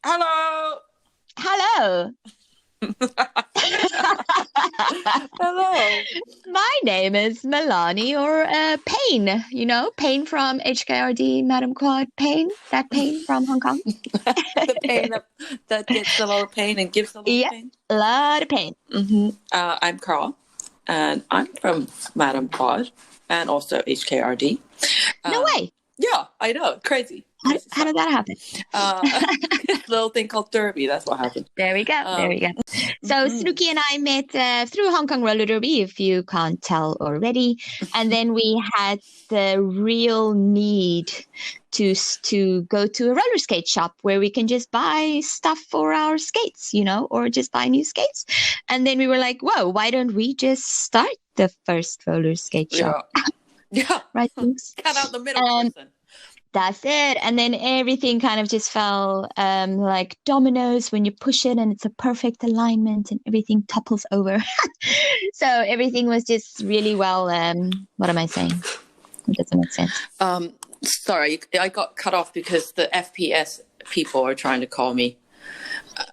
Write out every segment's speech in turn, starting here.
Hello. Hello. Hello. My name is Milani or Payne. Payne from HKRD, Madam Quad Payne. That Payne from Hong Kong. The pain that gets a lot of pain and gives a lot of Yeah, pain. a lot of pain. I'm Carl, and I'm from Madam Pod and also HKRD. No way. Yeah, I know. Crazy. How did that happen? This little thing called Derby. That's what happened. There we go. There we go. So Snooki and I met through Hong Kong Roller Derby, if you can't tell already. And then we had the real need to go to a roller skate shop where we can just buy stuff for our skates, or just buy new skates. And then we were like, whoa, why don't we just start the first roller skate shop? Yeah. Right, thanks. Cut out the middle person. That's it. And then everything kind of just fell like dominoes when you push it and it's a perfect alignment and everything topples over. So everything was just really well. What am I saying? It doesn't make sense. Sorry, I got cut off because the FPS people are trying to call me.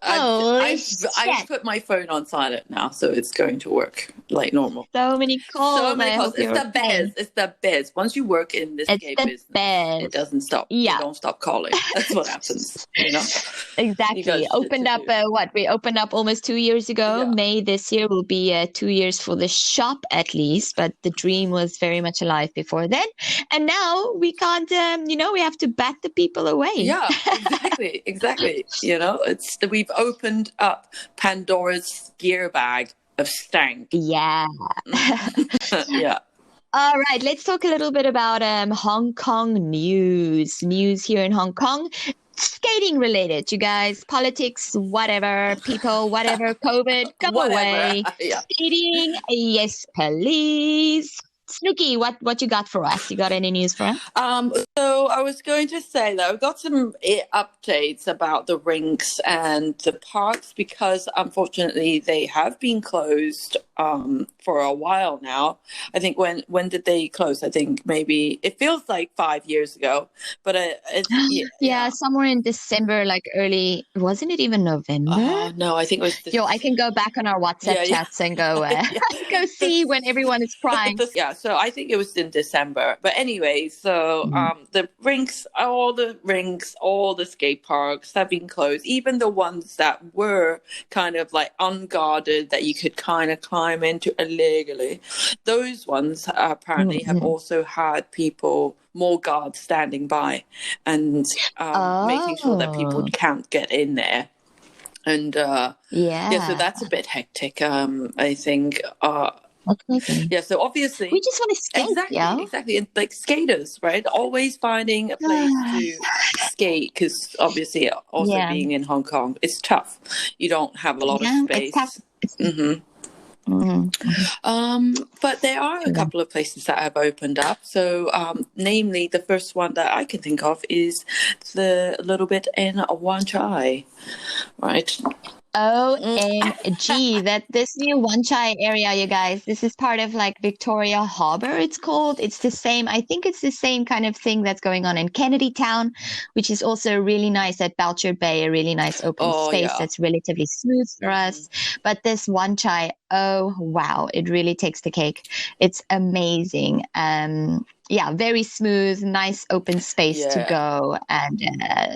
I've put my phone on silent now, so it's going to work like normal. So many calls. It's the biz. It's the biz. Once you work in this gay business, it doesn't stop. Yeah. They don't stop calling. That's what happens. Exactly. Opened up we opened up almost 2 years ago. Yeah. May this year will be 2 years for the shop at least, but the dream was very much alive before then. And now we can't, we have to bat the people away. Yeah, exactly. We've opened up Pandora's gear bag of stank. Yeah. Yeah. All right, let's talk a little bit about Hong Kong news. News here in Hong Kong. Skating related, you guys. Politics, whatever. People, whatever. COVID, go away. Yeah. Skating, yes, please. Snooki, what you got for us? You got any news for us? So I was going to say that I've got some updates about the rinks and the parks because unfortunately they have been closed for a while now. I think when did they close? I think maybe it feels like 5 years ago, but yeah, somewhere in December, like early. Wasn't it even November? No, I think it was. I can go back on our WhatsApp chats and go go see when everyone is crying. So I think it was in December. But anyway, so the rinks, all the skate parks have been closed. Even the ones that were kind of like unguarded that you could kind of climb into illegally, those ones apparently have also had people, more guards standing by and making sure that people can't get in there. And so that's a bit hectic. I think. Yeah, so obviously we just want to skate. Exactly, and like skaters, right? Always finding a place to skate because obviously, also being in Hong Kong, it's tough. You don't have a lot of space. It's tough. But there are a couple of places that have opened up. So, namely, the first one that I can think of is the little bit in Wan Chai, right? OMG, that this new Wan Chai area, you guys, this is part of like Victoria Harbour, it's called. It's the same, I think it's the same kind of thing that's going on in Kennedy Town, which is also really nice at Belcher Bay, a really nice open space that's relatively smooth for us. But this Wan Chai, oh wow, it really takes the cake. It's amazing. Very smooth, nice open space to go and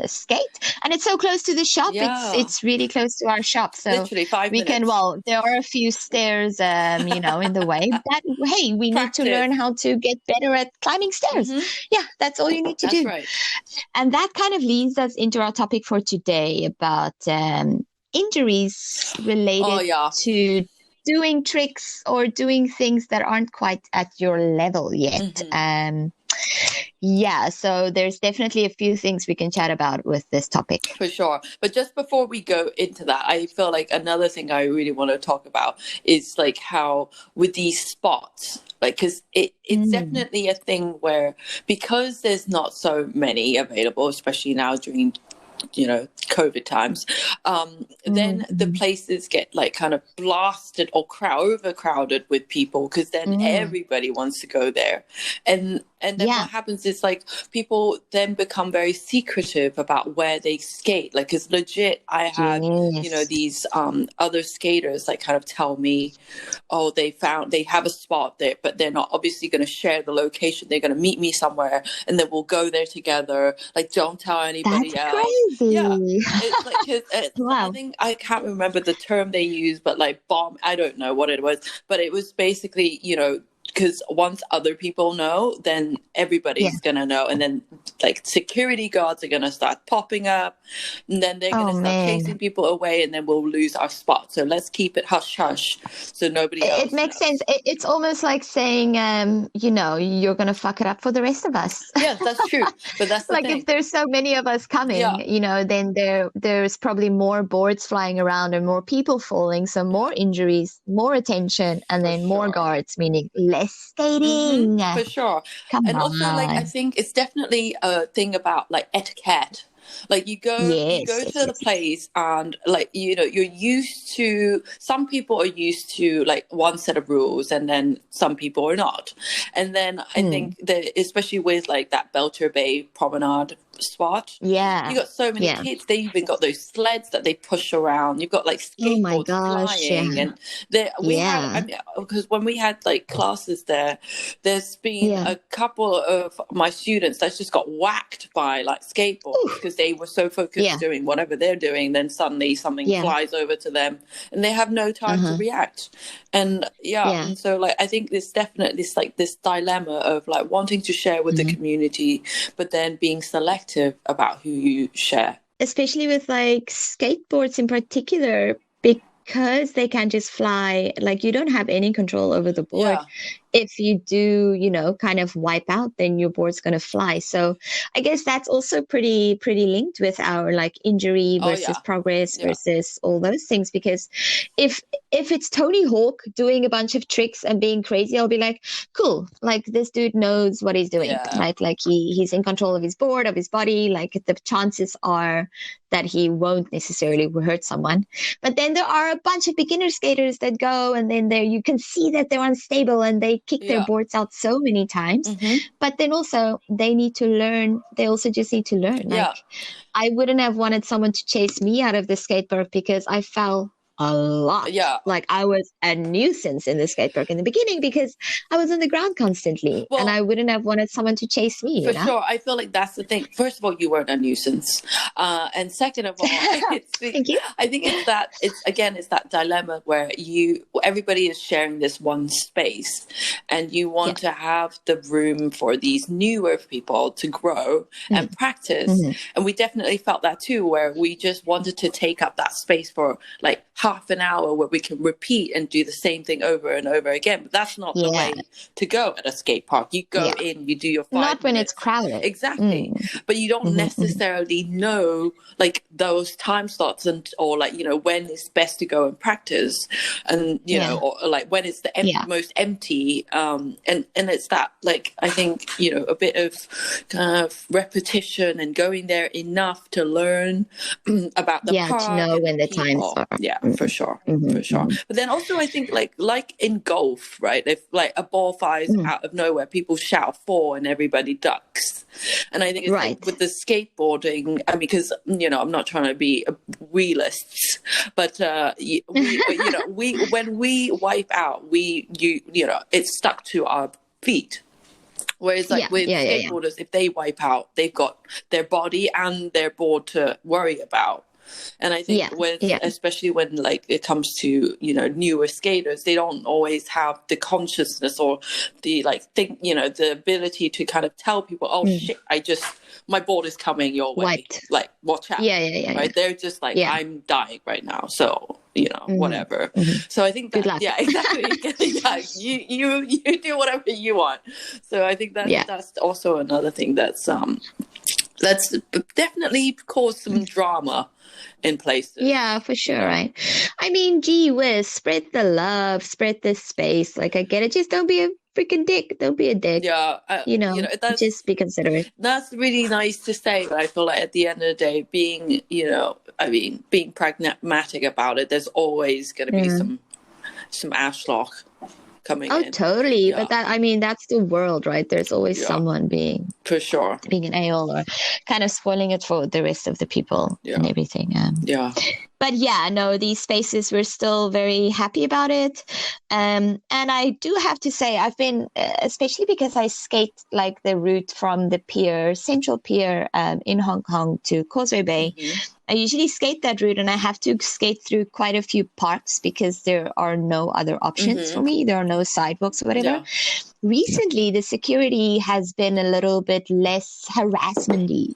skate. And it's so close to the shop. It's really close to our shop. So literally 5 minutes. There are a few stairs, in the way. But hey, we need to learn how to get better at climbing stairs. Yeah, that's all you need to do. Right. And that kind of leads us into our topic for today about injuries related to doing tricks or doing things that aren't quite at your level yet. So there's definitely a few things we can chat about with this topic. For sure. But just before we go into that, I feel like another thing I really want to talk about is like how with these spots, like, because it's definitely a thing where because there's not so many available, especially now during COVID times, then the places get like kind of blasted or overcrowded with people, because then everybody wants to go there. And then what happens is like people then become very secretive about where they skate. Like, it's legit. I had, these other skaters like kind of tell me, oh, they have a spot there, but they're not obviously going to share the location. They're going to meet me somewhere and then we'll go there together. Like, don't tell anybody That's else. crazy. Yeah. It's like, Wow. I think I can't remember the term they used, but like I don't know what it was, but it was basically, because once other people know, then everybody's going to know. And then like security guards are going to start popping up, and then they're going to start chasing people away, and then we'll lose our spot. So let's keep it hush hush so nobody else It makes knows. sense. It's almost like saying, you're going to fuck it up for the rest of us. Yes, that's true. But that's the like thing. if there's so many of us coming, then there's probably more boards flying around and more people falling. So more injuries, more attention, and then more guards, meaning less skating. For sure. Come and on. also, like, I think it's definitely a thing about like etiquette. Like, you go to the place, and like, you're used to, some people are used to like one set of rules, and then some people are not. And then I think that, especially with like that Belcher Bay promenade spot, you got so many kids. They even got those sleds that they push around. You've got like skateboards flying, and because when we had like classes there's been a couple of my students that's just got whacked by like skateboards, because they were so focused doing whatever they're doing, then suddenly something flies over to them and they have no time to react. And and so like I think there's definitely this dilemma of like wanting to share with the community, but then being selective about who you share, especially with like skateboards in particular, because they can just fly. Like, you don't have any control over the board. If you do, kind of wipe out, then your board's going to fly. So I guess that's also pretty linked with our like injury versus progress versus all those things. Because if it's Tony Hawk doing a bunch of tricks and being crazy, I'll be like, cool, like this dude knows what he's doing, right? Like he's in control of his board, of his body. Like the chances are that he won't necessarily hurt someone. But then there are a bunch of beginner skaters that go, and then you can see that they're unstable and they kick their boards out so many times. But then also they need to learn. They also just need to learn. Like, I wouldn't have wanted someone to chase me out of the skate park because I fell a lot. Like, I was a nuisance in the skate park in the beginning because I was on the ground constantly, and I wouldn't have wanted someone to chase me. For sure. I feel like that's the thing. First of all, you weren't a nuisance. And second of all, Thank you. I think it's that dilemma where everybody is sharing this one space, and you want to have the room for these newer people to grow and practice. And we definitely felt that too, where we just wanted to take up that space for like half an hour where we can repeat and do the same thing over and over again. But that's not the way to go at a skate park. You go in, you do your 5 Not when minutes. it's crowded. Exactly. But you don't necessarily know like those time slots or like, when it's best to go and practice, and, or like when it's the most empty. And it's that, like, I think, a bit of kind of repetition and going there enough to learn about the park. To know when the times are. Yeah, for sure. For sure. But then also I think like in golf, right? If like a ball flies out of nowhere, people shout "4" and everybody ducks. And I think it's like with the skateboarding, I mean, because, I'm not trying to be realists, but when we wipe out, it's stuck to our feet. Whereas like with skateboarders, if they wipe out, they've got their body and their board to worry about. And I think especially when like it comes to, newer skaters, they don't always have the consciousness or the the ability to kind of tell people, oh shit, my board is coming your way. Wiped. Like, watch out. Right? They're just like, I'm dying right now. So, whatever. So I think that, exactly. You do whatever you want. So I think that's also another thing that's definitely caused some drama in places. Yeah, for sure, right? I mean, gee whiz, spread the love, spread the space. Like, I get it. Just don't be a freaking dick. Don't be a dick. Yeah, Just be considerate. that's really nice to say, but I feel like at the end of the day, being being pragmatic about it, there's always going to be some ashlock coming in. Oh, totally. Yeah. But that's the world, right? There's always someone being for sure being an a-hole or kind of spoiling it for the rest of the people and everything. Yeah. But yeah, no, these spaces, we're still very happy about it. And I do have to say, I've been, especially because I skate like the route from the pier, Central Pier in Hong Kong to Causeway Bay. Mm-hmm. I usually skate that route and I have to skate through quite a few parks because there are no other options for me. There are no sidewalks or whatever. Yeah. Recently, the security has been a little bit less harassment-y,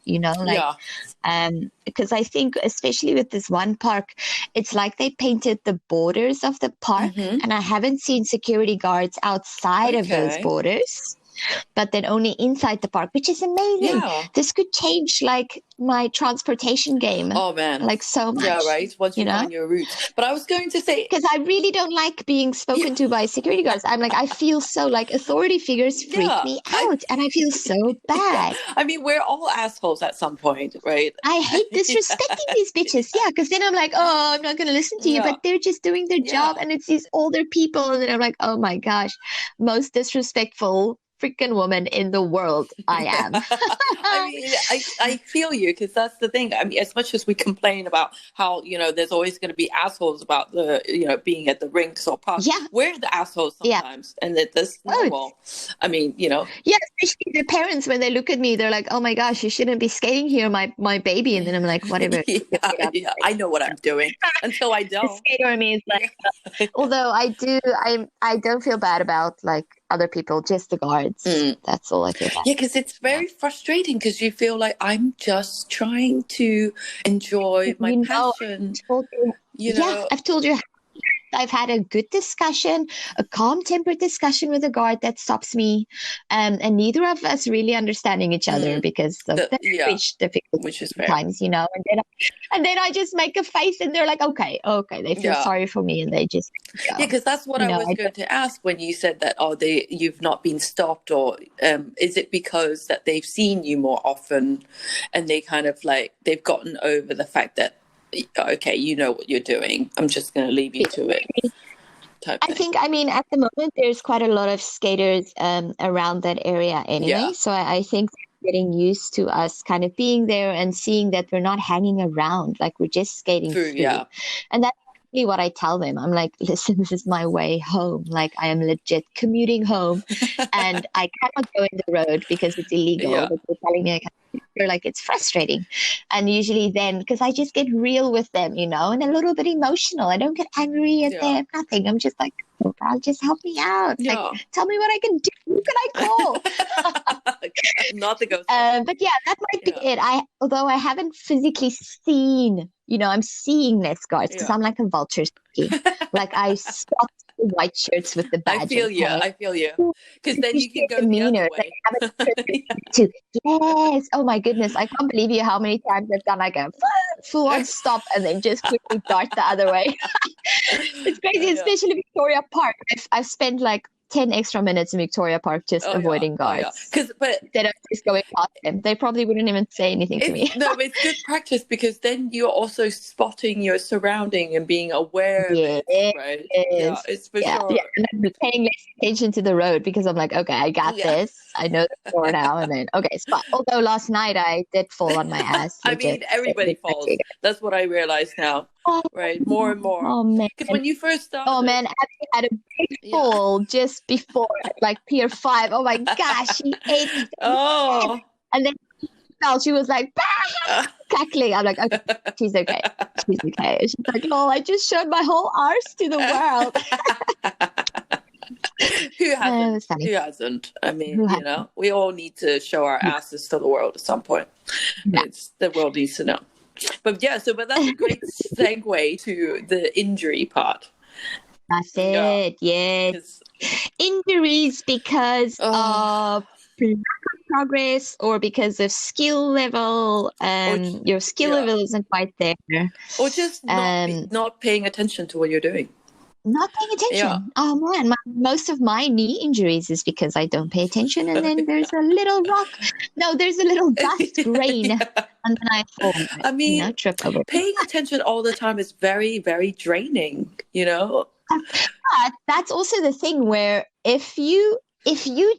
because I think, especially with this one park, it's like they painted the borders of the park, and I haven't seen security guards outside of those borders, but then only inside the park, which is amazing. Yeah. This could change like my transportation game. Oh man, like so much. Yeah, right. Once you find your route. But I was going to say, because I really don't like being spoken to by security guards. I'm like, I feel so like authority figures freak me out, and I feel so bad. I mean, we're all assholes at some point, right? I hate disrespecting these bitches. Yeah, because then I'm like, oh, I'm not going to listen to you, but they're just doing their job, and it's these older people, and then I'm like, oh my gosh, most disrespectful freaking woman in the world I am. I mean, I feel you, because that's the thing. I mean, as much as we complain about how, there's always going to be assholes about the, being at the rinks or parks. Yeah. We're the assholes sometimes. And that's normal. I mean, Yeah, especially the parents, when they look at me, they're like, oh my gosh, you shouldn't be skating here, my baby. And then I'm like, whatever. I know what I'm doing until I don't. The skater in me is like, although I don't feel bad about like other people, just the guards. That's all I feel bad. Yeah, because it's very frustrating, because you feel like I'm just trying to enjoy my passion. I've told you I've had a good discussion, a calm-tempered discussion with a guard that stops me, and neither of us really understanding each other because of the language difficulties, which is fair. Times, and then I just make a face, and they're like, okay, they feel sorry for me, and they just go. Yeah, because that's what I was going to ask when you said that. You've not been stopped, or is it because that they've seen you more often, and they kind of like they've gotten over the fact that, okay, you know what you're doing, I'm just going to leave you to it. I think, at the moment, there's quite a lot of skaters around that area anyway. Yeah. So I think getting used to us kind of being there and seeing that we're not hanging around, like we're just skating through. Yeah. And that's really what I tell them. I'm like, listen, this is my way home. Like, I am legit commuting home and I cannot go in the road because it's illegal. Yeah. But they're telling me I can't. They're like, it's frustrating. And usually then, because I just get real with them, and a little bit emotional. I don't get angry at them, nothing. I'm just like, oh, God, just help me out. Yeah. Like, tell me what I can do. Who can I call? Not the ghost. But yeah, that might be it. Although I haven't physically seen, I'm seeing less guards because I'm like a vulture. Like I spot the white shirts with the badge. I feel you. Because then you can go the other way. Yes. Oh my goodness. I can't believe you how many times I've done like a full on stop and then just quickly dart the other way. It's crazy, especially Victoria Park. I've spent like 10 extra minutes in Victoria Park just avoiding guards. But then I'm just going past them. They probably wouldn't even say anything to me. No, but it's good practice, because then you're also spotting your surrounding and being aware of it, right? Yeah, it's for sure. Yeah. And I'm paying less attention to the road because I'm like, okay, I got this. I know the floor now. And then, okay, spot. Although last night I did fall on my ass. Everybody falls. That's what I realize now. Right, more and more. Oh man! Because when you first started, Abby had a big fall just before, like Pier 5. Oh my gosh, she ate. And then she fell. She was like, cackling. I'm like, okay, she's okay. She's okay. She's like, oh, I just showed my whole arse to the world. Who hasn't? Who hasn't? I mean, we all need to show our asses to the world at some point. Yeah. The world needs to know. But that's a great segue to the injury part. That's it, yes. Injuries because of progress or because of skill level, your skill level isn't quite there. Or just not paying attention to what you're doing. Not paying Yeah. attention. Oh man, most of my knee injuries is because I don't pay attention, and then there's a little rock. No, there's a little dust grain, Yeah. and then I fall, I mean, trip over it. paying attention all the time is very, very draining, you know? But that's also the thing where if you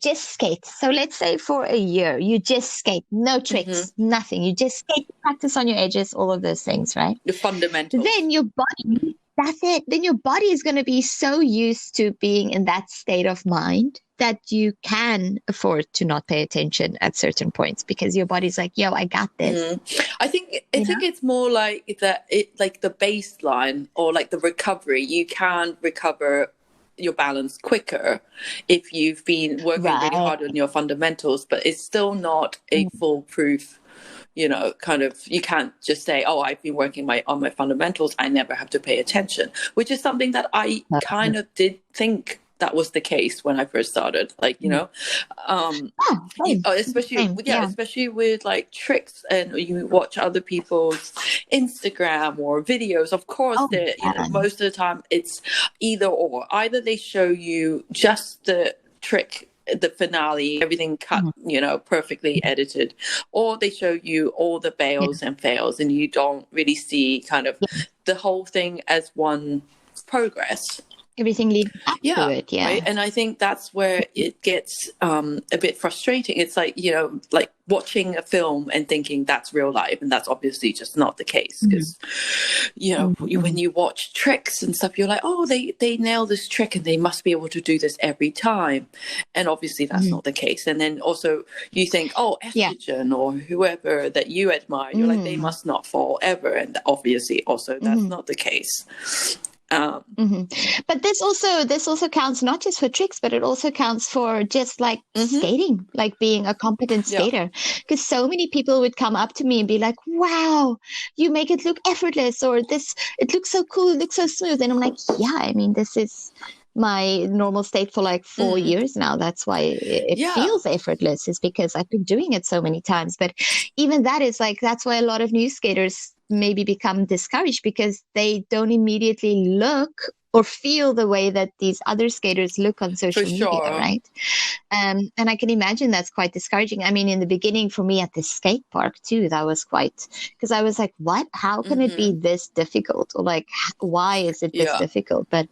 just skate, so let's say for a year you just skate, no tricks, nothing, you just skate, practice on your edges, all of those things, right? The fundamentals. Then your body, that's it. Then your body is going to be so used to being in that state of mind that you can afford to not pay attention at certain points because your body's like, yo, I got this. I think it's more like that. It like the baseline or like the recovery. You can recover your balance quicker if you've been working really hard on your fundamentals, but it's still not a foolproof. Kind of, you can't just say, oh, I've been working on my fundamentals, I never have to pay attention, which is something that I kind of did think that was the case when I first started, especially with like tricks, and you watch other people's Instagram or videos, of course, most of the time it's either they show you just the trick, the finale, everything cut, perfectly edited, or they show you all the fails and fails, and you don't really see kind of the whole thing as one progress. Everything leading up to it, right? And I think that's where it gets a bit frustrating. It's like, like watching a film and thinking that's real life, and that's obviously just not the case, because when you watch tricks and stuff, you're like, oh, they nail this trick and they must be able to do this every time, and obviously that's not the case. And then also you think, oh, estrogen or whoever that you admire, you're like, they must not fall ever, and obviously also that's not the case. But this also counts not just for tricks, but it also counts for just like skating, like being a competent skater. Because so many people would come up to me and be like, wow, you make it look effortless, or it looks so cool, it looks so smooth. And I'm like, yeah, I mean, this is my normal state for like 4 years now. That's why it feels effortless, is because I've been doing it so many times. But even that is like, that's why a lot of new skaters maybe become discouraged, because they don't immediately look or feel the way that these other skaters look on social media, right? And I can imagine that's quite discouraging. I mean, in the beginning for me at the skate park too, that was quite, because I was like, what? How can it be this difficult? Or like, why is it this difficult? But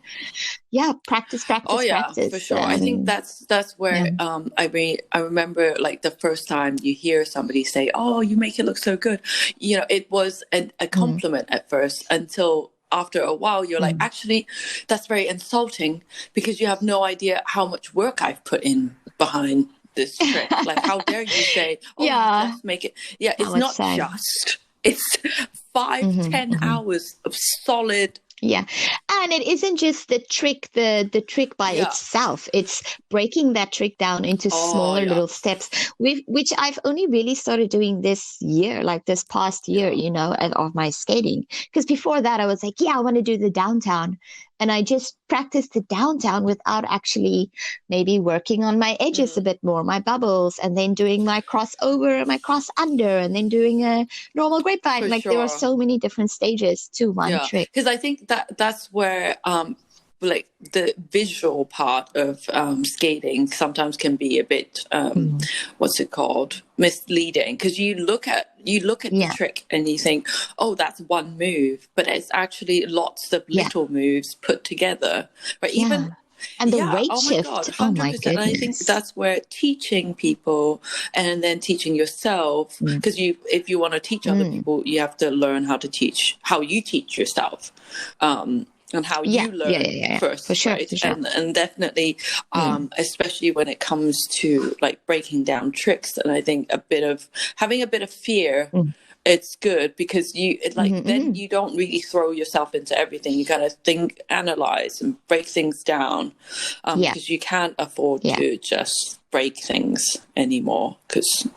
practice, practice. For sure. I think that's where I remember like the first time you hear somebody say, oh, you make it look so good. It was a compliment at first, until after a while you're like, actually, that's very insulting, because you have no idea how much work I've put in behind this trick. Like, how dare you say, oh, you just make it. Yeah, it's not just. It's 5-10 hours of solid. Yeah. And it isn't just the trick, the trick by itself. It's breaking that trick down into smaller little steps, which I've only really started doing this year, like this past year, of my skating. Because before that, I was like, I want to do the downtown. And I just practiced the downtown without actually maybe working on my edges a bit more, my bubbles, and then doing my crossover, my cross under, and then doing a normal grapevine. There are so many different stages to one trick. Because I think that's where like the visual part of skating sometimes can be a bit misleading, because you look at the trick and you think, oh, that's one move, but it's actually lots of little moves put together, right? Even and the weight shift. God, 100%. Oh my goodness. And I think that's where teaching people and then teaching yourself, because if you want to teach other people, you have to learn how you teach yourself. And how you learn first, for sure, right? For sure. And definitely, especially when it comes to like breaking down tricks, and I think having a bit of fear, it's good, because then you don't really throw yourself into everything. You kind of think, analyze, and break things down, because you can't afford to just break things anymore, because.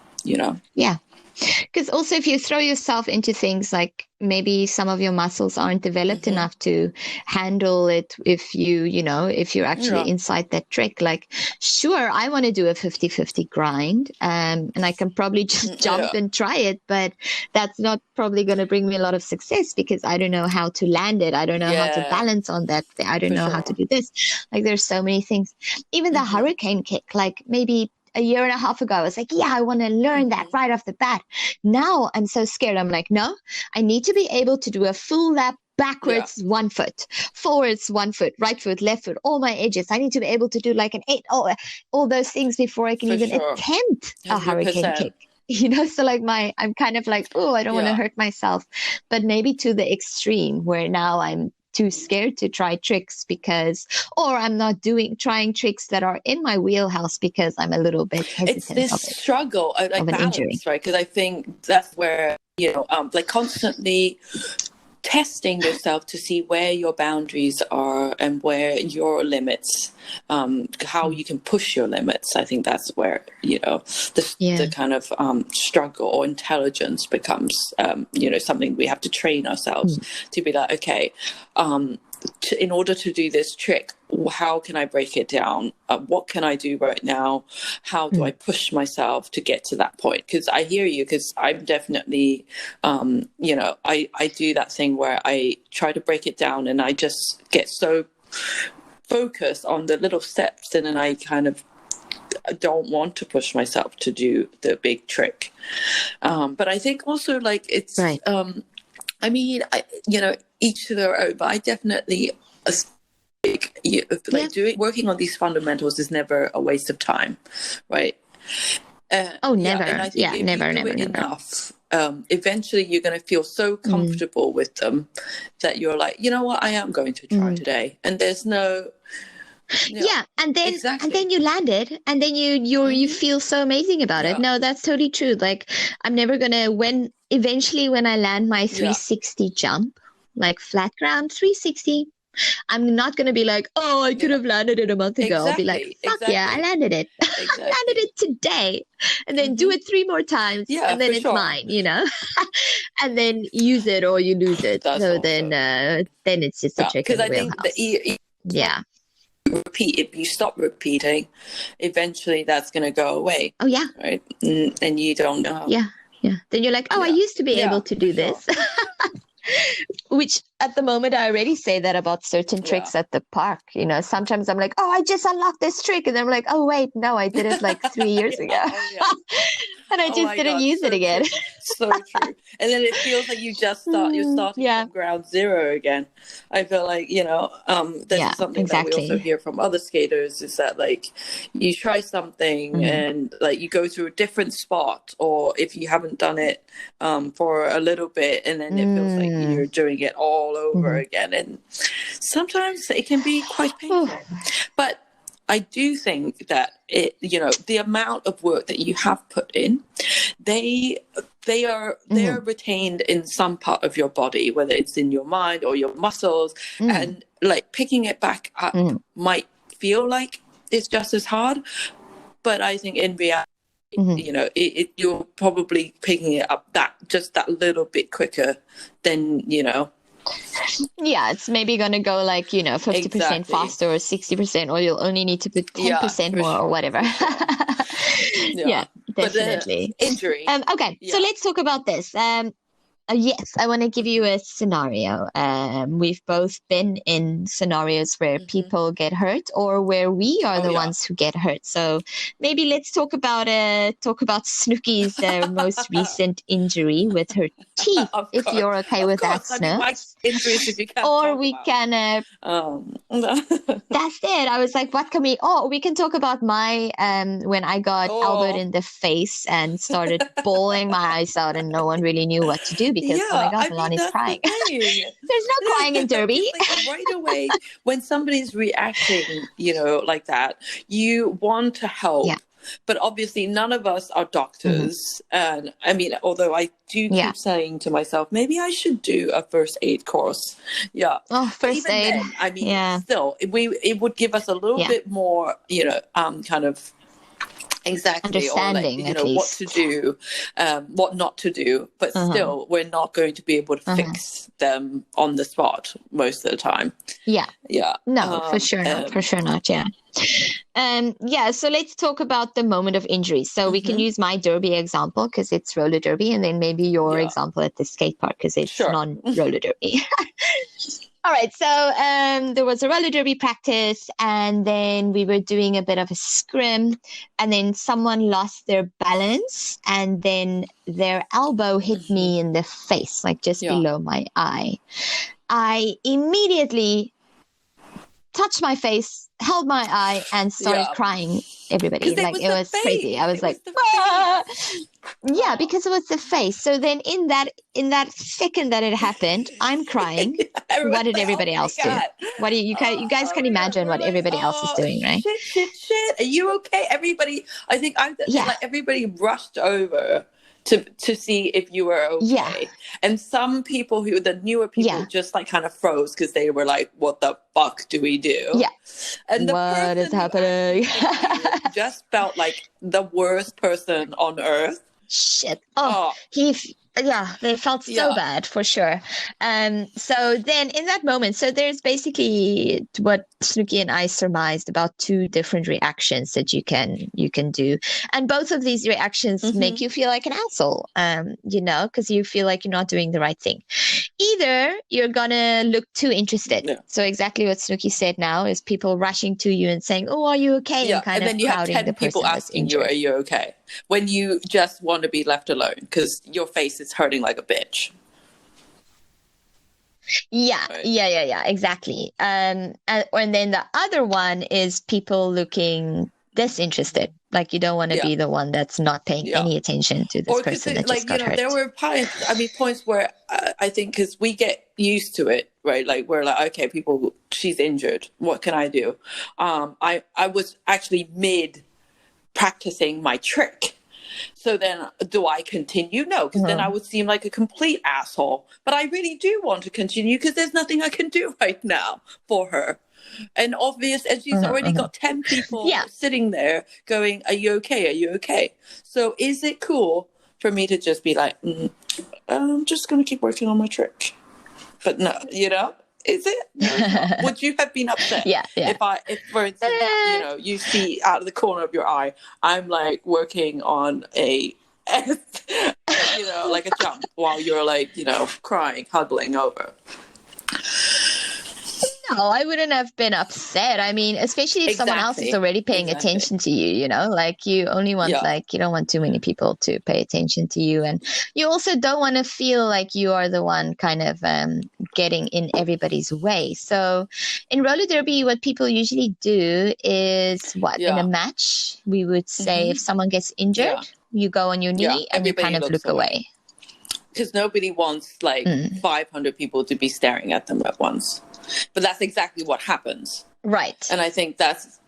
Because also, if you throw yourself into things like maybe some of your muscles aren't developed enough to handle it, if if you're actually inside that trick, like, sure, I want to do a 50-50 grind, and I can probably just jump and try it, but that's not probably going to bring me a lot of success because I don't know how to land it. I don't know how to balance on that. I don't know how to do this. Like, there's so many things. Even the hurricane kick, like maybe a year and a half ago, I was like, yeah, I want to learn that right off the bat. Now I'm so scared. I'm like, no, I need to be able to do a full lap backwards 1 foot, forwards 1 foot, right foot, left foot, all my edges. I need to be able to do like an 8, all those things before I can even attempt a hurricane kick. So like I'm kind of like, oh, I don't want to hurt myself, but maybe to the extreme where now I'm too scared to try tricks or I'm not trying tricks that are in my wheelhouse because I'm a little bit hesitant. It's this struggle, like balance, injury. Right? Because I think that's where, like constantly testing yourself to see where your boundaries are and where your limits, how you can push your limits. I think that's where, the kind of struggle or intelligence becomes, something we have to train ourselves to be like, okay, in order to do this trick, how can I break it down? What can I do right now? How do I push myself to get to that point? Because I hear you, because I'm definitely, I do that thing where I try to break it down and I just get so focused on the little steps, and then I kind of don't want to push myself to do the big trick. But I think also like it's, right. I mean, each to their own, but I definitely working on these fundamentals is never a waste of time, right? Never. And I think never enough. Eventually, you're going to feel so comfortable with them that you're like, you know what, I am going to try today, and there's no. And then you land it, and then you feel so amazing about it. No, that's totally true. Like, I'm never gonna when I land my 360 jump, like flat ground 360, I'm not gonna be like, oh, I could have landed it a month ago. I'll be like, fuck yeah, I landed it. I landed it today, and then do it 3 more times, and then it's mine, and then use it or you lose it. That's so awesome. Then it's just a trick in the wheelhouse. Repeat, if you stop repeating, eventually that's going to go away. Oh yeah, right. And you don't know. Then you're like, I used to be able to do this. Which at the moment I already say that about certain tricks at the park. Sometimes I'm like, oh, I just unlocked this trick, and I'm like, oh wait, no, I did it like 3 years ago. And I just didn't use it again. So true. And then it feels like you're starting from ground zero again. I feel like, that's something that we also hear from other skaters, is that like you try something and like you go to a different spot, or if you haven't done it for a little bit, and then it feels like you're doing it all over again. And sometimes it can be quite painful. But I do think that the amount of work that you have put in, they are retained in some part of your body, whether it's in your mind or your muscles, and like picking it back up might feel like it's just as hard, but I think in reality, you're probably picking it up that little bit quicker than it's maybe going to go like 50% faster or 60%, or you'll only need to put 10% more or whatever. Definitely. Injury. Okay, so let's talk about this. Yes, I want to give you a scenario. We've both been in scenarios where people get hurt, or where we are the ones who get hurt. So maybe let's talk about Snooki's most recent injury with her teeth, if you're okay with that, Snooks. Or we can. That's it. I was like, what can we? Oh, we can talk about my when I got elbowed in the face and started bawling my eyes out, and no one really knew what to do. Because, oh my God, Milani's crying. There's no crying in derby. Like right away, when somebody's reacting, like that, you want to help. Yeah. But obviously, none of us are doctors. And I mean, although I do keep saying to myself, maybe I should do a first aid course. Yeah. Oh, first aid. Then, I mean, still, it would give us a little bit more, kind of Exactly, or like, understanding you at know, what least. to do, what not to do, but Uh-huh. still, we're not going to be able to Uh-huh. fix them on the spot most of the time. Yeah. Yeah. No, for sure not. For sure not. Yeah. Yeah, so let's talk about the moment of injury. So we can Mhm. use my derby example because it's roller derby, and then maybe your Yeah. example at the skate park because it's Sure. non-roller derby. All right, so there was a roller derby practice, and then we were doing a bit of a scrim, and then someone lost their balance, and then their elbow hit Mhm. me in the face, like just Yeah. below my eye. I immediately touched my face, held my eye, and started Yeah. crying. Everybody, Because it like was it the was crazy. I face. was It like, was the ah! face. Yeah, Oh. because it was the face. So then, in that second that it happened, I'm crying. What Everyone's did like, oh everybody my else do? God. What do you guys Oh can yeah. imagine We're what like, everybody else is oh doing, right? shit. Are you okay? Everybody, I think Yeah, like everybody rushed over to see if you were yeah, okay. And some people the newer people yeah, just like kind of froze because they were like, what the fuck do we do? yeah. And the What is person who actually happening? hit you just felt like the worst person on earth. Shit. Oh, Oh, yeah, they felt so yeah. bad for sure. So then in that moment, so there's basically what Snooki and I surmised about two different reactions that you can do. And both of these reactions Mm-hmm. make you feel like an asshole, because you feel like you're not doing the right thing. Either you're gonna look too interested. Yeah. So exactly what Snooki said now is people rushing to you and saying, "Oh, are you okay?" and Yeah, kind and of then you have crowding 10 the people person that's asking you, are injured. you okay? When you just want to be left alone because your face is hurting like a bitch. Yeah, Right? yeah, exactly. And then the other one is people looking disinterested, like you don't want to Yeah, be the one that's not paying yeah. any attention to this Or because, person that just like, you got know, there hurt. were points where I think because we get used to it, right? Like, we're like, okay, she's injured. What can I do? I was actually mid practicing my trick. So then do I continue? No, because then I would seem like a complete asshole. But I really do want to continue because there's nothing I can do right now for her. And she's already got 10 people Yeah. sitting there going, are you okay? Are you okay? So is it cool for me to just be like, I'm just going to keep working on my trick? But no, is it? No, it's not. Would you have been upset? Yeah. If for instance, you see out of the corner of your eye, I'm like working on like a jump while you're like, crying, huddling over. No, I wouldn't have been upset. I mean, especially if someone else is Exactly. already paying Exactly. attention to you, like you only want, Yeah. you don't want too many people to pay attention to you. And you also don't want to feel like you are the one kind of getting in everybody's way. So in roller derby, what people usually do is in a match, we would say if someone gets injured, you go on your knee and you kind of look away. Because nobody wants 500 people to be staring at them at once. But that's exactly what happens. Right. And I think that's...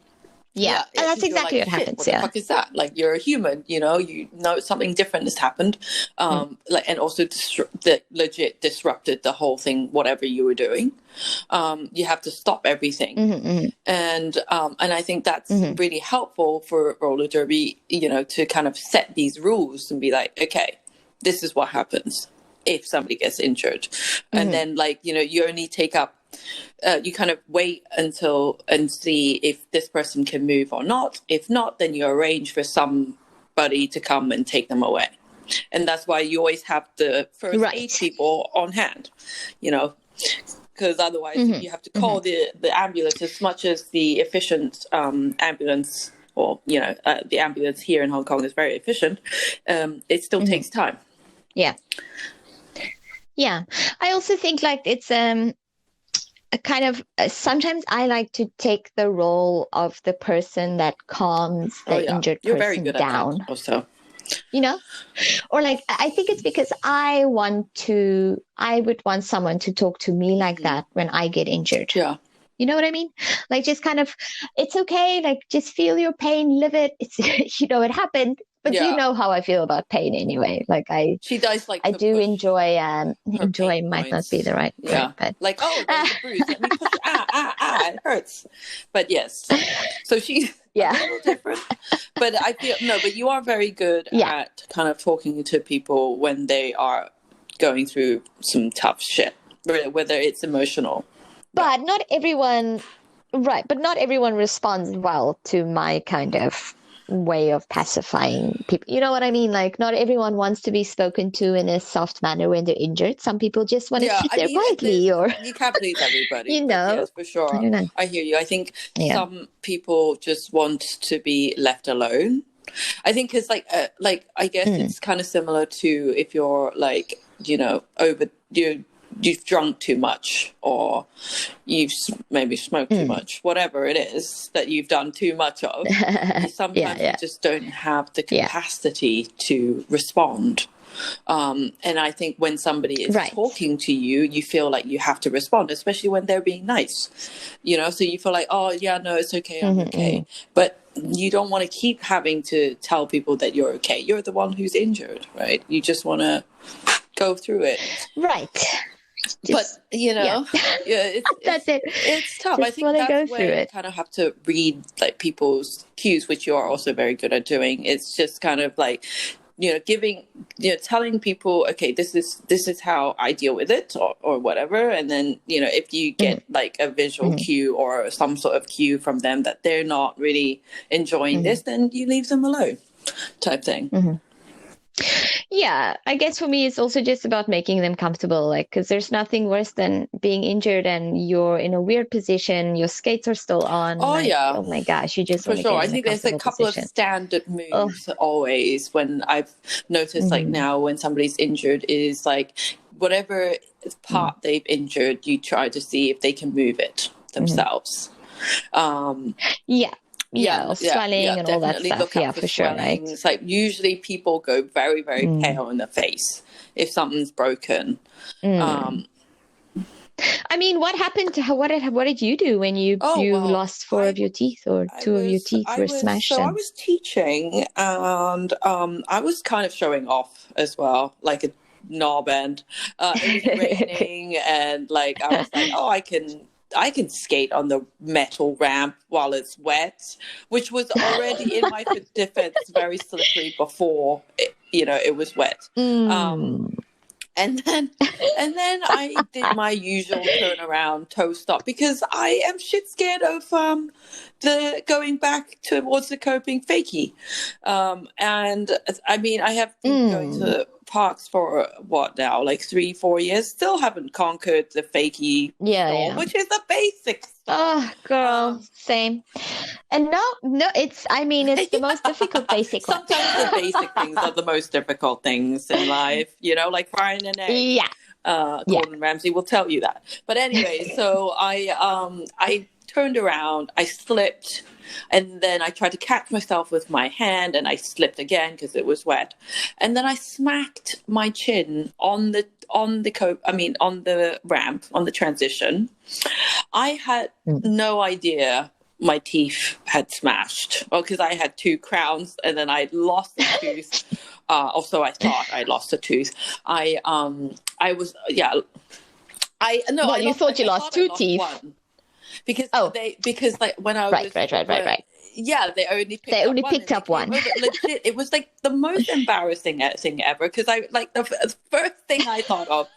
Yeah, and that's exactly what happens. What the fuck is that? Like, you're a human, you know something different has happened. And also legit disrupted the whole thing, whatever you were doing. You have to stop everything. And I think that's really helpful for roller derby, to kind of set these rules and be like, okay, this is what happens if somebody gets injured. And then, you only take up, you kind of wait and see if this person can move or not. If not, then you arrange for somebody to come and take them away. And that's why you always have the first aid people on hand, because otherwise you have to call the ambulance. As much as the efficient ambulance, or the ambulance here in Hong Kong is very efficient, it still takes time. Yeah. I also think it's a kind of sometimes I like to take the role of the person that calms the injured You're person very good down. At that also. Or I think it's because I would want someone to talk to me like that when I get injured. Yeah. You know what I mean? Like, just kind of, it's okay. Like, just feel your pain, live it. It's, it happened, But Yeah. you know how I feel about pain anyway. Like She does like I to do push enjoy her enjoy pain might not be points. the right Yeah. word, but Like, oh, there's a bruise. Let me push. It hurts. But yes. So she's yeah. a little different. But I feel, no, but you are very good Yeah. at kind of talking to people when they are going through some tough shit, whether it's emotional. But not everyone, right, but not everyone responds well to my kind of way of pacifying people. You know what I mean? Like, not everyone wants to be spoken to in a soft manner when they're injured. Some people just want to Yeah, sit I there mean, quietly, or, you can't please everybody, you but know, yes, for I sure. don't know. I hear you. I think Yeah. some people just want to be left alone. I think because, like I guess it's kind of similar to if you're like, you know, you've drunk too much, or you've maybe smoked too much, whatever it is that you've done too much of. Sometimes you just don't have the capacity to respond. And I think when somebody is talking to you, you feel like you have to respond, especially when they're being nice, you know, so you feel like, oh yeah, no, it's okay, I'm okay. But you don't want to keep having to tell people that you're okay. You're the one who's injured, right? You just want to go through it. Right. But, you know, that's it. It's tough. Just I think that's where you kind of have to read like people's cues, which you are also very good at doing. It's just kind of like, you know, telling people, okay, this is how I deal with it, or whatever. And then, you know, if you get like a visual cue or some sort of cue from them that they're not really enjoying this, then you leave them alone, type thing. Yeah, I guess for me, it's also just about making them comfortable. Like, because there's nothing worse than being injured and you're in a weird position, your skates are still on. Oh, like, yeah. oh my gosh, you just For want to sure. get I in think a there's a couple position. of standard moves always when I've noticed, like now when somebody's injured, is like whatever part they've injured, you try to see if they can move it themselves. Yeah, or swelling and all that stuff. Look out for sure, right? It's like usually people go very, very pale in the face if something's broken. I mean, what happened to what did you do when you lost 4 of your teeth, or 2 of your teeth were smashed? So I was teaching, and I was kind of showing off as well, like a knob end. It was raining, and like I was like, oh, I can skate on the metal ramp while it's wet, which was already in my defense very slippery before it was wet. And then I did my usual turnaround toe stop, because I am shit scared of the going back towards the coping fakie. And I mean, I have been going to parks for what now, like 3-4 years, still haven't conquered the fakie stall, which is the basics. Oh, girl, same. And no, it's the most difficult basic one. Sometimes the basic things are the most difficult things in life, you know, like frying an egg. Gordon Ramsay will tell you that. But anyway, so I turned around, I slipped, and then I tried to catch myself with my hand, and I slipped again because it was wet. And then I smacked my chin on the ramp, on the transition. I had no idea my teeth had smashed. Well, because I had 2 crowns, and then I lost a tooth. Also, I thought I lost a tooth. You thought you lost 2 teeth. One. Because like when I was right. Yeah, they only picked up one. Legit, it was like the most embarrassing thing ever, because I like the first thing I thought of.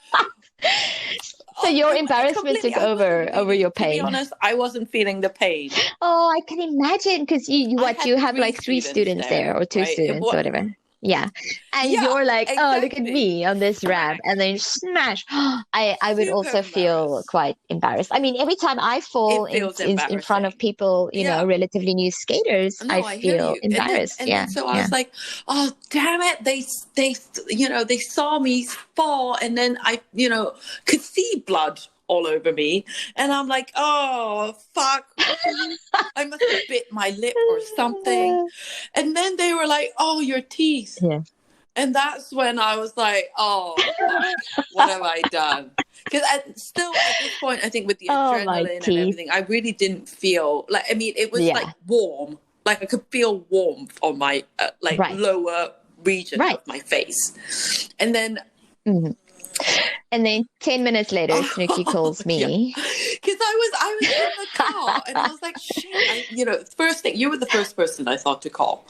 So your embarrassment took over your pain. To be honest, I wasn't feeling the pain. Oh, I can imagine, because you have like 3 students there, or 2 students, whatever. Yeah. And you're like, oh, look at me on this ramp, and then smash. I would also feel quite embarrassed. I mean, every time I fall in front of people, you know, relatively new skaters, I feel embarrassed. And so I was like, oh, damn it. They saw me fall, and then I, could see blood all over me, and I'm like, oh fuck, I must have bit my lip or something. And then they were like, oh, your teeth. And that's when I was like, oh fuck, what have I done? Because still at this point, I think with the adrenaline and everything, I really didn't feel like, I mean, it was like warm. like I could feel warmth on my like Right. lower region Right. of my face. And then Mhm. And then 10 minutes later, Snooki calls me. because I was in the car and I was like, shit, first thing, you were the first person I thought to call,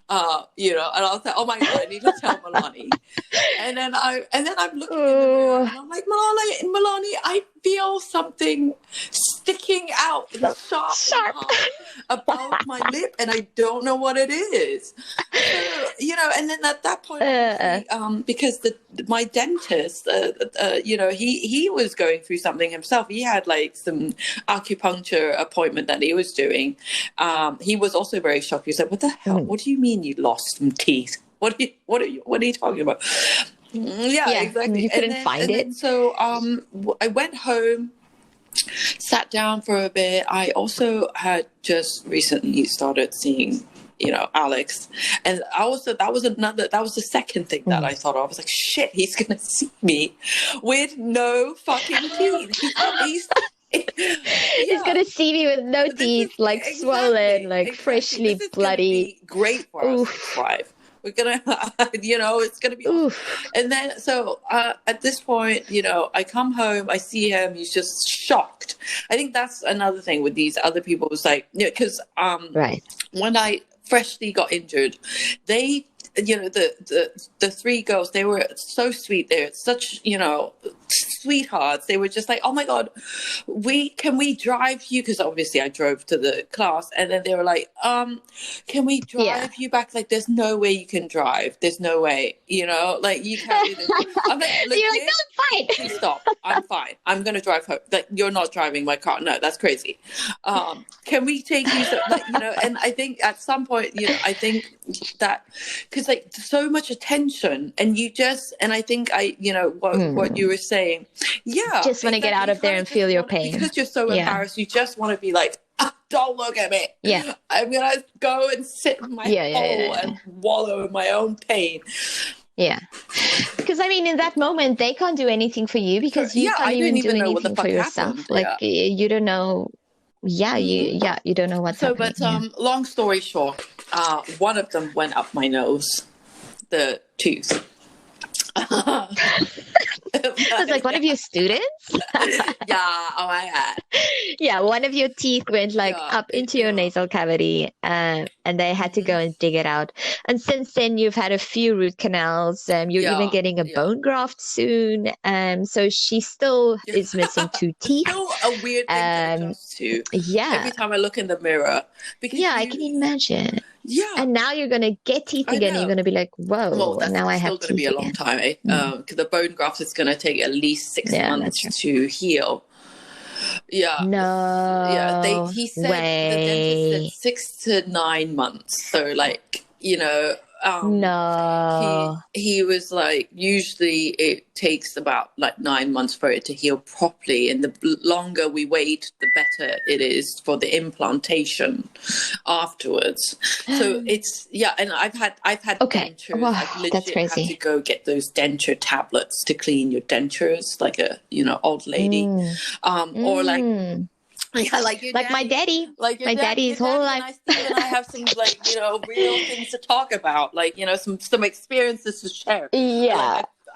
and I was like, oh my God, I need to tell Milani. And then I'm looking in the mirror and I'm like, Milani, I feel something sticking out in sharp above my lip, and I don't know what it is. So, and then at that point, because my dentist, he was going through something himself. He had like some acupuncture appointment that he was doing. He was also very shocked. He said, "What the hell? What do you mean you lost some teeth? What are you talking about?" Yeah, exactly. You couldn't find it. So I went home, sat down for a bit. I also had just recently started seeing, Alex, and that was the second thing that I thought of. I was like, shit, he's gonna see me with no fucking teeth. He's gonna see me with no teeth, like swollen, like freshly bloody. Great for us to thrive. We're gonna, it's gonna be awesome. And then, so at this point, I come home, I see him, he's just shocked. I think that's another thing with these other people, was like, because right. when I freshly got injured, they, the three girls, they were so sweet. They're such, sweethearts. They were just like, oh my God, can we drive you? Because obviously I drove to the class, and then they were like, can we drive you back? Like, there's no way you can drive. There's no way, like you can't do this. I'm like, you're like, no, I'm fine. Please stop. I'm fine. I'm gonna drive home. Like, you're not driving my car. No, that's crazy. Can we take you? And I think at some point, I think that, because like so much attention, and I think what you were saying, just want to get out of there and feel your pain, because you're so embarrassed. You just want to be like, don't look at me. I'm gonna go and sit in my hole and wallow in my own pain. Because I mean, in that moment, they can't do anything for you, because you can't even do anything for yourself. Happened. Like you don't know. You don't know what's happening. But long story short, one of them went up my nose, the tooth. I was like, one of your students? Oh my God. One of your teeth went up into your nasal cavity, and they had to go and dig it out. And since then, you've had a few root canals. You're even getting a bone graft soon. So she still is missing 2 teeth. Still a weird thing to adjust to. Every time I look in the mirror. Because I can imagine. Yeah. And now you're going to get teeth again. You're going to be like, whoa, well, that's now I have teeth. It's still going to be a long time, because the bone graft is going to take at least 6 months to heal. He said, the dentist said 6 to 9 months. So like, he was like, usually it takes about like 9 months for it to heal properly, and the longer we wait, the better it is for the implantation afterwards. So it's and I've had dentures. Wow, I've legit that's crazy. had to go get those denture tablets to clean your dentures, like a old lady, or like. Like my daddy. Like my daddy's whole life. And I have some real things to talk about, some experiences to share.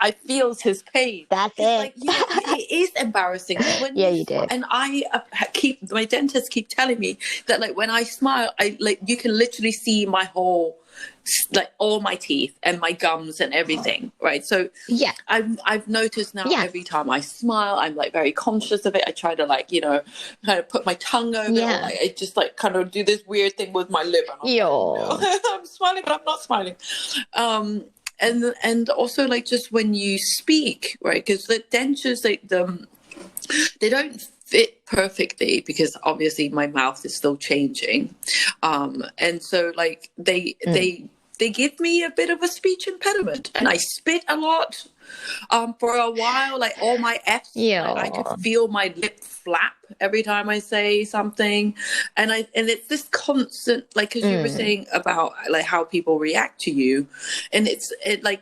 I feel his pain. That's it. It is embarrassing. You did. And my dentist keep telling me that like when I smile, you can literally see my whole, like all my teeth and my gums and everything, right? So I've noticed now every time I smile, I'm like very conscious of it. I try to kind of put my tongue over it, or, like, I just like kind of do this weird thing with my lip. And I'm smiling, but I'm not smiling. And also like just when you speak, right? Because the dentures, they don't fit perfectly, because obviously my mouth is still changing, and so like they give me a bit of a speech impediment, and I spit a lot for a while, like all my F's. I could feel my lip flap every time I say something, and it's this constant, like, because you were saying about like how people react to you, and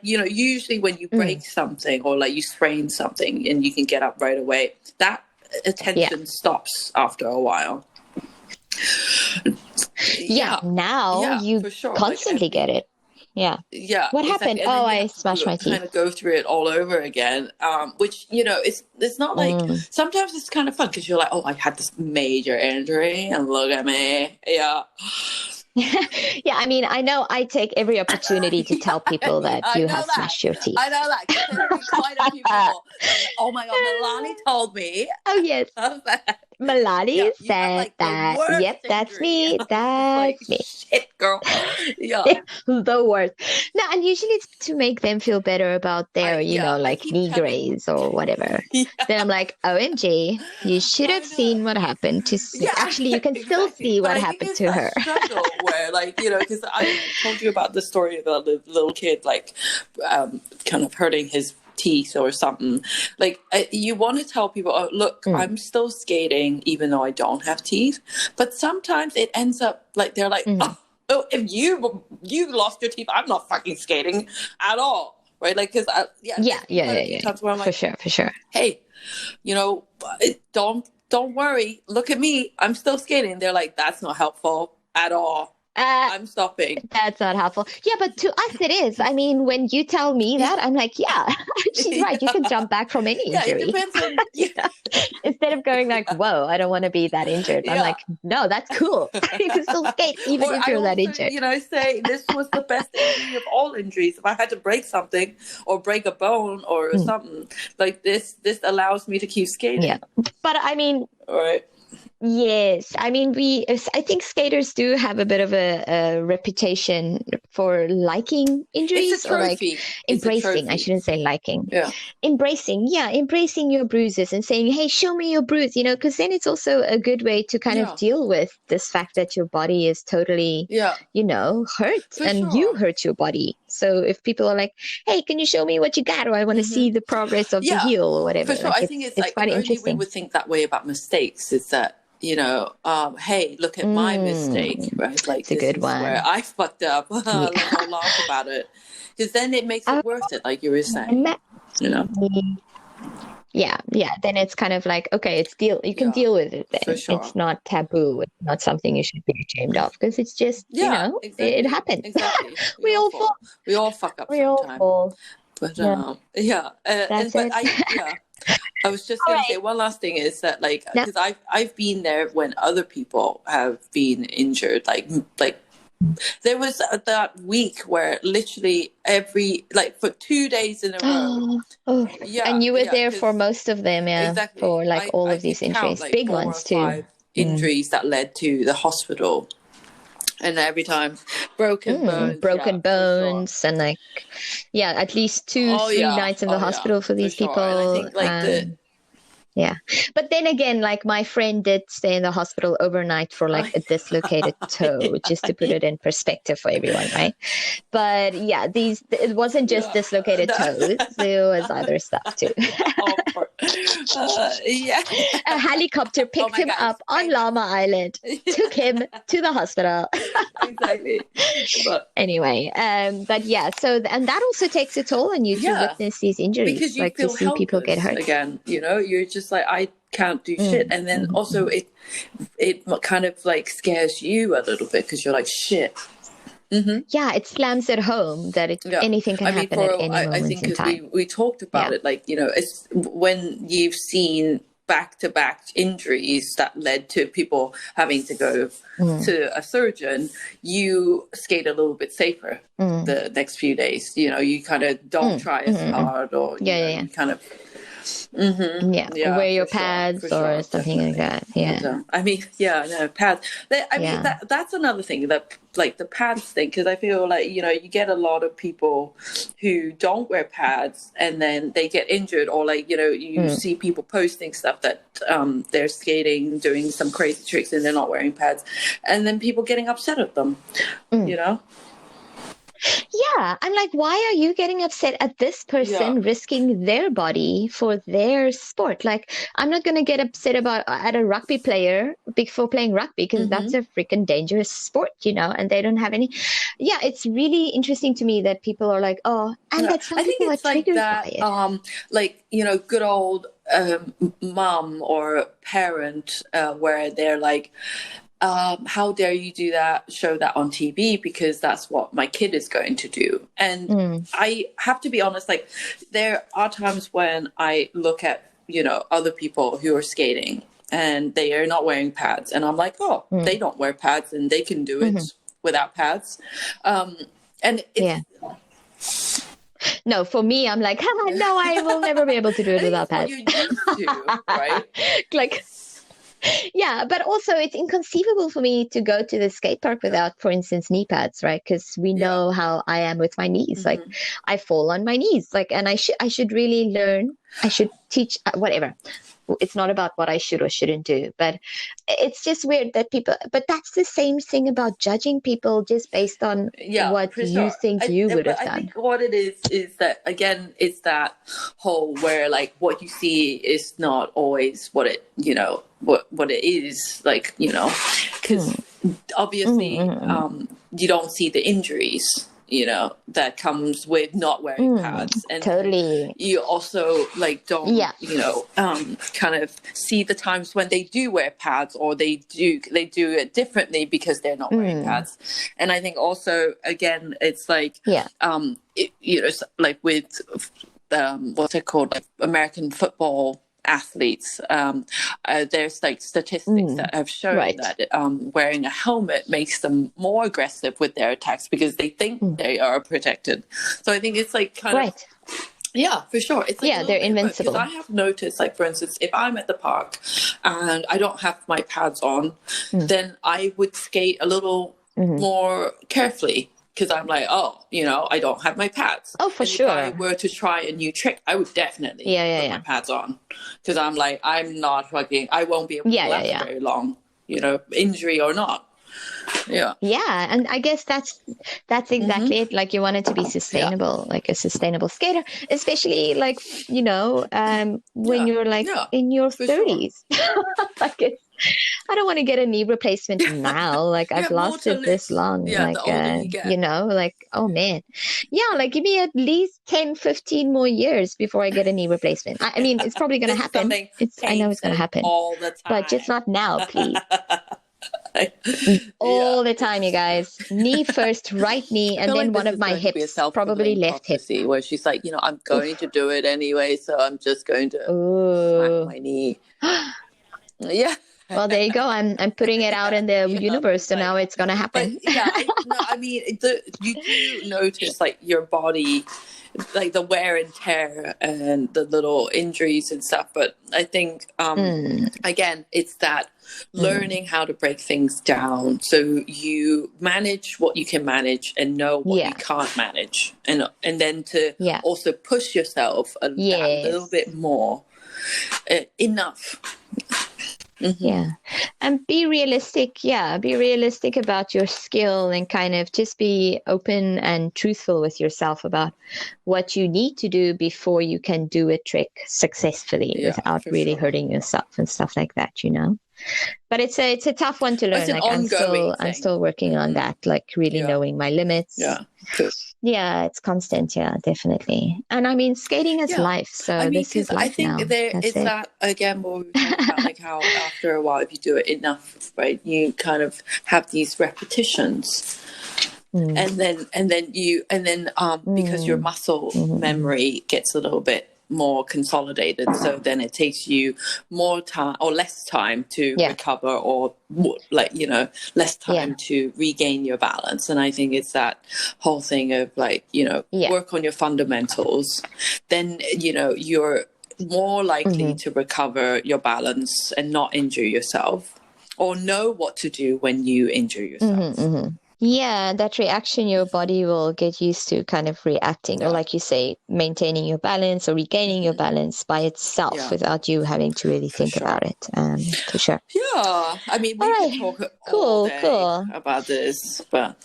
usually when you break something or like you sprain something and you can get up right away, that attention stops after a while. Yeah, now you for sure. constantly get it. Yeah. Yeah. What happened? And Oh, then you I have smashed to my teeth. kind of go through it all over again. Which, it's not like, sometimes it's kind of fun because you're like, oh, I had this major injury and look at me. Yeah. Yeah, I mean, I know I take every opportunity to tell people that you have smashed your teeth. I know that. 'Cause there's been quite a few people that are like, oh my God, Milani told me. Oh, yes. Milani said like, that. Yep, that's me. That's like, me. Shit, girl. Yeah. The worst. No, and usually it's to make them feel better about their, like knee graze or whatever. Yeah. Then I'm like, OMG, you should have seen what happened to Sue. Yeah, Actually, you can still see what happened to her. Struggle where, like, because I told you about the story about the little kid, like, kind of hurting his teeth or something. Like, you want to tell people, oh, look, I'm still skating even though I don't have teeth. But sometimes it ends up like they're like, oh, if you lost your teeth, I'm not fucking skating at all, right? Like, because times where I'm like, for sure. Hey, don't worry. Look at me. I'm still skating. They're like, that's not helpful at all. I'm stopping. That's not helpful. Yeah, but to us it is. I mean, when you tell me that, I'm like, yeah, she's right. You can jump back from any injury. It depends on, Instead of going like, whoa, I don't want to be that injured. I'm like, no, that's cool. You can still skate even if you're that injured. Say this was the best injury of all injuries. If I had to break something or break a bone or something like this allows me to keep skating. Yeah, but I mean, all right. Yes, I mean, I think skaters do have a bit of a reputation for liking injuries. It's a trophy. Or like embracing. I shouldn't say liking. Yeah. Embracing your bruises and saying, hey, show me your bruise, because then it's also a good way to kind of deal with this fact that your body is totally, hurt you hurt your body. So if people are like, hey, can you show me what you got? Or I want to see the progress of the heel or whatever. For sure. Like, I think it's like quite only interesting. We would think that way about mistakes is that, hey, look at my mistake, right? Like, it's a good one. Where I fucked up. Let's all laugh about it. Because then it makes it worth it, like you were saying. Yeah. Then it's kind of like, okay, you can deal with it then. Sure. It's not taboo. It's not something you should be ashamed of because it's just, exactly. it happens. Exactly. We all fall. We all fuck up sometimes. But I was just going to say one last thing is that, like, because I've been there when other people have been injured, like there was that week where literally for 2 days in a row. And you were there for most of them, exactly. For like all of these injuries, like big 4 or ones too. 5 injuries that led to the hospital. And every time broken bones, and like, at least 2-3 nights in the hospital for these people. And I think but then again, like my friend did stay in the hospital overnight for like a dislocated toe, just to put it in perspective for everyone, right? But it wasn't just dislocated toes; there was other stuff too. A helicopter picked him up on Llama Island, took him to the hospital. Exactly. But anyway, so and that also takes a toll on you to witness these injuries, because you like feel to see people get hurt again. You're just like, I can't do shit, and then also it kind of like scares you a little bit because you're like, shit. Yeah, it slams it home that anything can happen at any moment I think in time. We talked about it, like, it's when you've seen back-to-back injuries that led to people having to go to a surgeon, you skate a little bit safer the next few days. You kind of don't try as hard, or you kind of wear your pads or something like that. Pads. That's another thing, that like the pads thing, because I feel like you get a lot of people who don't wear pads and then they get injured, or like you see people posting stuff that they're skating, doing some crazy tricks, and they're not wearing pads, and then people getting upset at them. Yeah, I'm like, why are you getting upset at this person risking their body for their sport? Like, I'm not going to get upset at a rugby player for playing rugby, because that's a freaking dangerous sport, and they don't have any. Yeah, it's really interesting to me that people are like, oh, and that some people are triggered by it. Like, good old mom or parent where they're like, how dare you do that, show that on TV, because that's what my kid is going to do. And I have to be honest, like there are times when I look at, other people who are skating and they are not wearing pads, and I'm like, oh, they don't wear pads and they can do it without pads. And it's, no, for me, I'm like, no, I will never be able to do it without pads. You're used to, right? Like, yeah, but also it's inconceivable for me to go to the skate park without, for instance, knee pads, right? Because we know how I am with my knees. Like, I fall on my knees. Like, and I should really learn. I should teach whatever. It's not about what I should or shouldn't do, but it's just weird that people. But that's the same thing about judging people just based on what you think you would have done. I think what it is that, again, it's that whole where like what you see is not always what it what it is, like, because obviously you don't see the injuries that comes with not wearing pads, and totally you also like don't kind of see the times when they do wear pads, or they do it differently because they're not wearing pads. And I think also, again, it's like like with what's it called, like American football athletes, there's like statistics that have shown that wearing a helmet makes them more aggressive with their attacks because they think they are protected. So I think it's like kind of, yeah, for sure. It's like they're invincible. Because I have noticed, like, for instance, if I'm at the park and I don't have my pads on, then I would skate a little more carefully. Because I'm like, I don't have my pads. Oh, for sure. If I were to try a new trick, I would definitely put my pads on. Because I'm like, I won't be able to last very long, injury or not. Yeah. Yeah, and I guess that's exactly it. Like, you want it to be sustainable, like a sustainable skater, especially like, when you're like in your 30s. Sure. Like, I don't want to get a knee replacement now. Like, I've lasted this long. Yeah, like, oh man. Yeah, like, give me at least 10, 15 more years before I get a knee replacement. I mean, it's probably going to happen. I know it's going to happen. All the time. But just not now, please. All the time, you guys. Knee first, right knee, and then one of my hips, probably left hip. Where she's like, I'm going to do it anyway, so I'm just going to smack my knee. Yeah. Well, there you go. I'm putting it out in the universe, so now it's going to happen. I mean, you do notice, like, your body, like the wear and tear and the little injuries and stuff. But I think, again, it's that learning how to break things down so you manage what you can manage and know what you can't manage, and then to also push yourself a little bit more. Enough. Yeah. And be realistic. Yeah. Be realistic about your skill, and kind of just be open and truthful with yourself about what you need to do before you can do a trick successfully without really hurting yourself and stuff like that, But it's a tough one to learn. Like, I'm still working on that, like really knowing my limits. Yeah, it's constant. Yeah, definitely. And I mean, skating is life. So this is life now. I think it's that, again, what we talked about, like how after a while, if you do it enough, right, you kind of have these repetitions. And then because your muscle memory gets a little bit more consolidated, so then it takes you more time or less time to recover, or less time to regain your balance. And I think it's that whole thing of like, work on your fundamentals, then you're more likely to recover your balance and not injure yourself, or know what to do when you injure yourself. Yeah, that reaction your body will get used to, kind of reacting, or like you say, maintaining your balance or regaining your balance by itself without you having to really think about it. For sure. Yeah, I mean, we can talk all day about this, but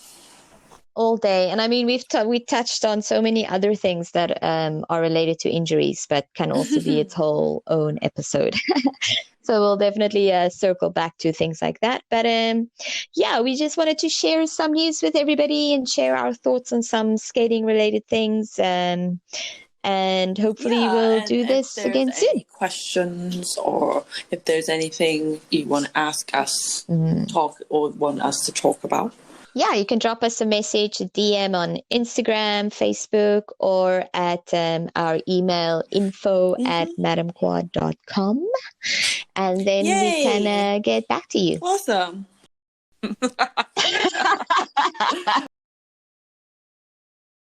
all day. And I mean, we touched on so many other things that are related to injuries, but can also be its whole own episode. So we'll definitely circle back to things like that. But we just wanted to share some news with everybody and share our thoughts on some skating related things. And hopefully Yeah, we'll and do if this there's again soon. any questions or if there's anything you want to ask us, talk or want us to talk about. Yeah, you can drop us a message, a DM on Instagram, Facebook, or at our email info@madamquad.com. And then we Yay! can get back to you. Awesome.